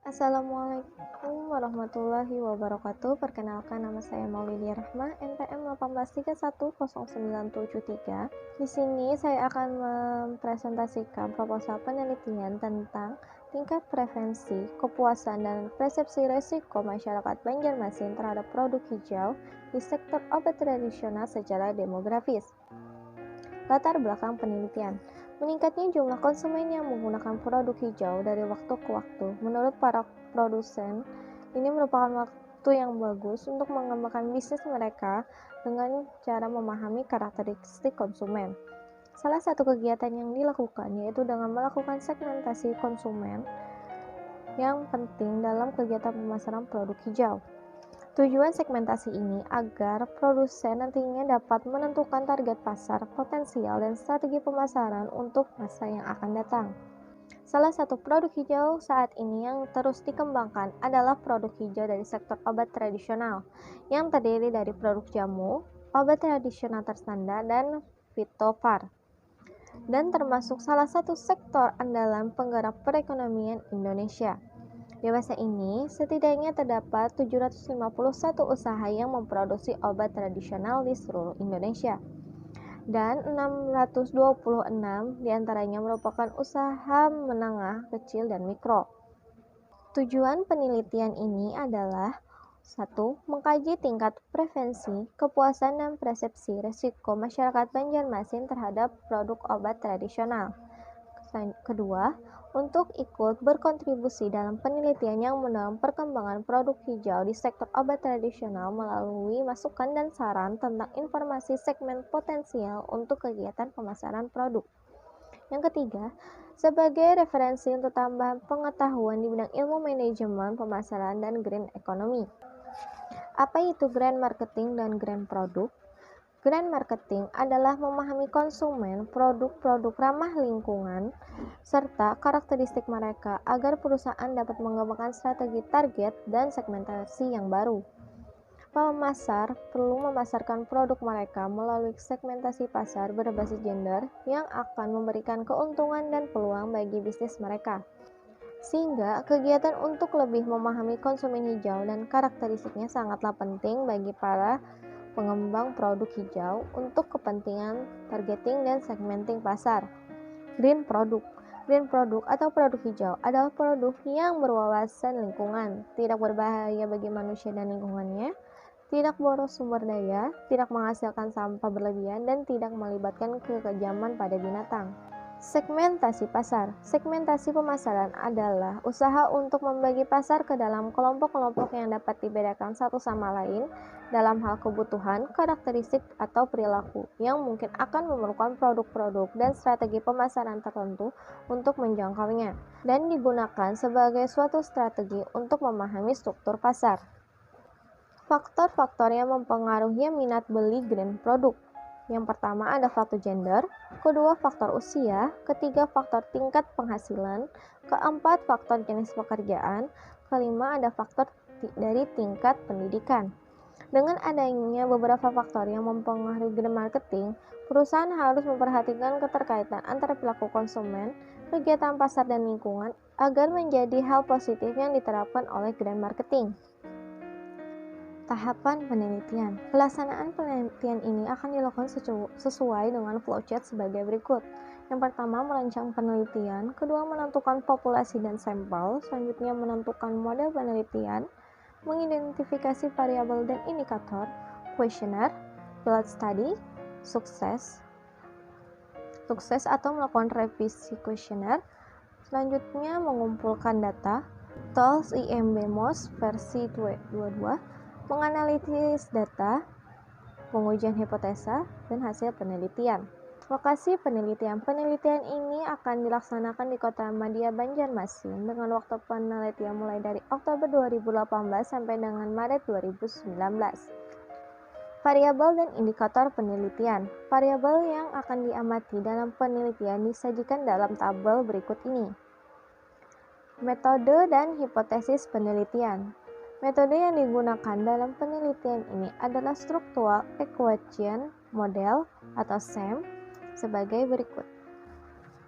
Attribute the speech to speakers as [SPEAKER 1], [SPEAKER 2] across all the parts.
[SPEAKER 1] Assalamualaikum warahmatullahi wabarakatuh. Perkenalkan, nama saya Maulidia Rahma, NPM 18310973. Di sini saya akan mempresentasikan proposal penelitian tentang tingkat prevensi, kepuasan, dan persepsi resiko masyarakat Banjarmasin terhadap produk hijau di sektor obat tradisional secara demografis. Latar belakang penelitian. Meningkatnya jumlah konsumen yang menggunakan produk hijau dari waktu ke waktu. Menurut para produsen, ini merupakan waktu yang bagus untuk mengembangkan bisnis mereka dengan cara memahami karakteristik konsumen. Salah satu kegiatan yang dilakukan yaitu dengan melakukan segmentasi konsumen yang penting dalam kegiatan pemasaran produk hijau. Tujuan segmentasi ini agar produsen nantinya dapat menentukan target pasar potensial dan strategi pemasaran untuk masa yang akan datang. Salah satu produk hijau saat ini yang terus dikembangkan adalah produk hijau dari sektor obat tradisional, yang terdiri dari produk jamu, obat tradisional terstandar, dan fitofar, dan termasuk salah satu sektor andalan penggerak perekonomian Indonesia. Di masa ini, setidaknya terdapat 751 usaha yang memproduksi obat tradisional di seluruh Indonesia, dan 626 diantaranya merupakan usaha menengah, kecil, dan mikro. Tujuan penelitian ini adalah 1. Mengkaji tingkat prevensi, kepuasan, dan persepsi risiko masyarakat Banjarmasin terhadap produk obat tradisional. Kedua, untuk ikut berkontribusi dalam penelitian yang mendorong perkembangan produk hijau di sektor obat tradisional melalui masukan dan saran tentang informasi segmen potensial untuk kegiatan pemasaran produk. Yang ketiga, sebagai referensi untuk tambahan pengetahuan di bidang ilmu manajemen pemasaran dan green economy. Apa itu grand marketing dan grand produk? Grand marketing adalah memahami konsumen, produk-produk ramah lingkungan, serta karakteristik mereka agar perusahaan dapat mengembangkan strategi target dan segmentasi yang baru. Pemasar perlu memasarkan produk mereka melalui segmentasi pasar berbasis gender yang akan memberikan keuntungan dan peluang bagi bisnis mereka. Sehingga kegiatan untuk lebih memahami konsumen hijau dan karakteristiknya sangatlah penting bagi para pengembang produk hijau untuk kepentingan targeting dan segmenting pasar. Green produk. Green produk atau produk hijau adalah produk yang berwawasan lingkungan, tidak berbahaya bagi manusia dan lingkungannya, tidak boros sumber daya, tidak menghasilkan sampah berlebihan, dan tidak melibatkan kekejaman pada binatang. Segmentasi pasar. Segmentasi pemasaran adalah usaha untuk membagi pasar ke dalam kelompok-kelompok yang dapat dibedakan satu sama lain dalam hal kebutuhan, karakteristik, atau perilaku yang mungkin akan memerlukan produk-produk dan strategi pemasaran tertentu untuk menjangkaunya, dan digunakan sebagai suatu strategi untuk memahami struktur pasar. Faktor-faktor yang mempengaruhi minat beli green produk. Yang pertama ada faktor gender, kedua faktor usia, ketiga faktor tingkat penghasilan, keempat faktor jenis pekerjaan, kelima ada faktor dari tingkat pendidikan. Dengan adanya beberapa faktor yang mempengaruhi green marketing, perusahaan harus memperhatikan keterkaitan antara perilaku konsumen, kegiatan pasar, dan lingkungan agar menjadi hal positif yang diterapkan oleh green marketing. Tahapan penelitian. Pelaksanaan penelitian ini akan dilakukan sesuai dengan flowchart sebagai berikut. Yang pertama, merancang penelitian. Kedua, menentukan populasi dan sampel. Selanjutnya, menentukan model penelitian, mengidentifikasi variabel dan indikator, kuesioner, pilot study, sukses atau melakukan revisi kuesioner. Selanjutnya, mengumpulkan data, tools IMB-MOS versi 22, menganalisis data, pengujian hipotesa, dan hasil penelitian. Lokasi penelitian. Penelitian ini akan dilaksanakan di Kota Madia, Banjarmasin dengan waktu penelitian mulai dari Oktober 2018 sampai dengan Maret 2019. Variabel dan indikator penelitian. Variabel yang akan diamati dalam penelitian disajikan dalam tabel berikut ini. Metode dan hipotesis penelitian. Metode yang digunakan dalam penelitian ini adalah Structural Equation Model atau SEM sebagai berikut.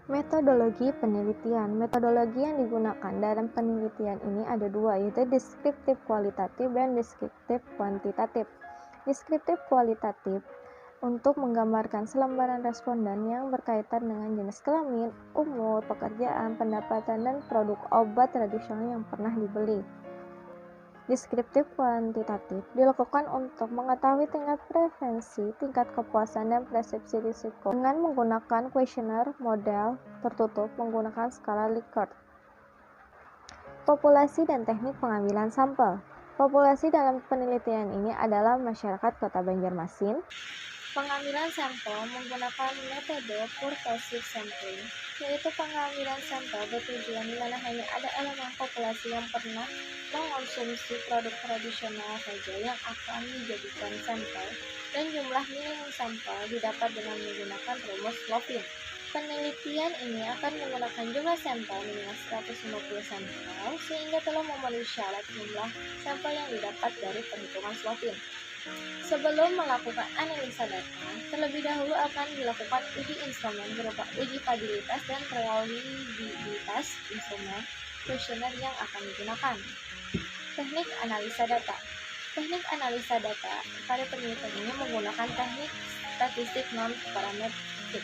[SPEAKER 1] Metodologi penelitian. Metodologi yang digunakan dalam penelitian ini ada dua, yaitu deskriptif kualitatif dan deskriptif kuantitatif. Deskriptif kualitatif untuk menggambarkan selembaran responden yang berkaitan dengan jenis kelamin, umur, pekerjaan, pendapatan, dan produk obat tradisional yang pernah dibeli. Deskriptif kuantitatif dilakukan untuk mengetahui tingkat preferensi, tingkat kepuasan, dan persepsi risiko dengan menggunakan kuesioner model tertutup menggunakan skala Likert. Populasi dan teknik pengambilan sampel. Populasi dalam penelitian ini adalah masyarakat Kota Banjarmasin. Pengambilan sampel menggunakan metode purposive sampling, yaitu pengambilan sampel bertujuan di mana hanya ada elemen populasi yang pernah mengonsumsi produk tradisional saja yang akan dijadikan sampel, dan jumlah minimum sampel didapat dengan menggunakan rumus Lopin. Penelitian ini akan menggunakan jumlah sampel minimal 150 sampel sehingga telah memenuhi syarat jumlah sampel yang didapat dari perhitungan Lopin. Sebelum melakukan analisa data, terlebih dahulu akan dilakukan uji instrumen berupa uji stabilitas dan reliabilitas instrumen kuesioner yang akan digunakan. Teknik analisa data. Teknik analisa data pada penelitian ini menggunakan teknik statistik non-parametrik,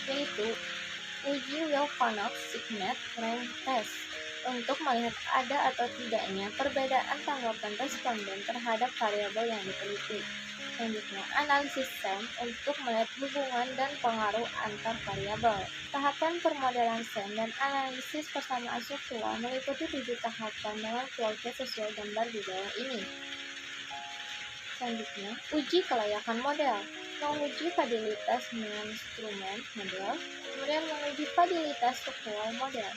[SPEAKER 1] yaitu uji Wilcox-Signet rank test untuk melihat ada atau tidaknya perbedaan tanggapan responden terhadap variabel yang diteliti. Selanjutnya, analisis SEM untuk melihat hubungan dan pengaruh antar variabel. Tahapan permodelan SEM dan analisis persamaan struktural meliputi 7 tahapan dengan flowchart sesuai gambar di bawah ini. Selanjutnya, uji kelayakan model. Menguji stabilitas instrumen model, kemudian menguji stabilitas struktural model.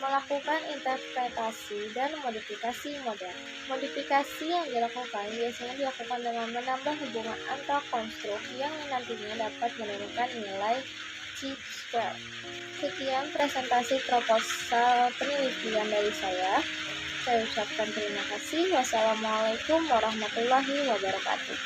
[SPEAKER 1] Melakukan interpretasi dan modifikasi model. Modifikasi yang dilakukan biasanya dilakukan dengan menambah hubungan antar konstruk yang nantinya dapat menurunkan nilai chi-square. Sekian presentasi proposal penelitian dari saya. Saya ucapkan terima kasih. Wassalamualaikum warahmatullahi wabarakatuh.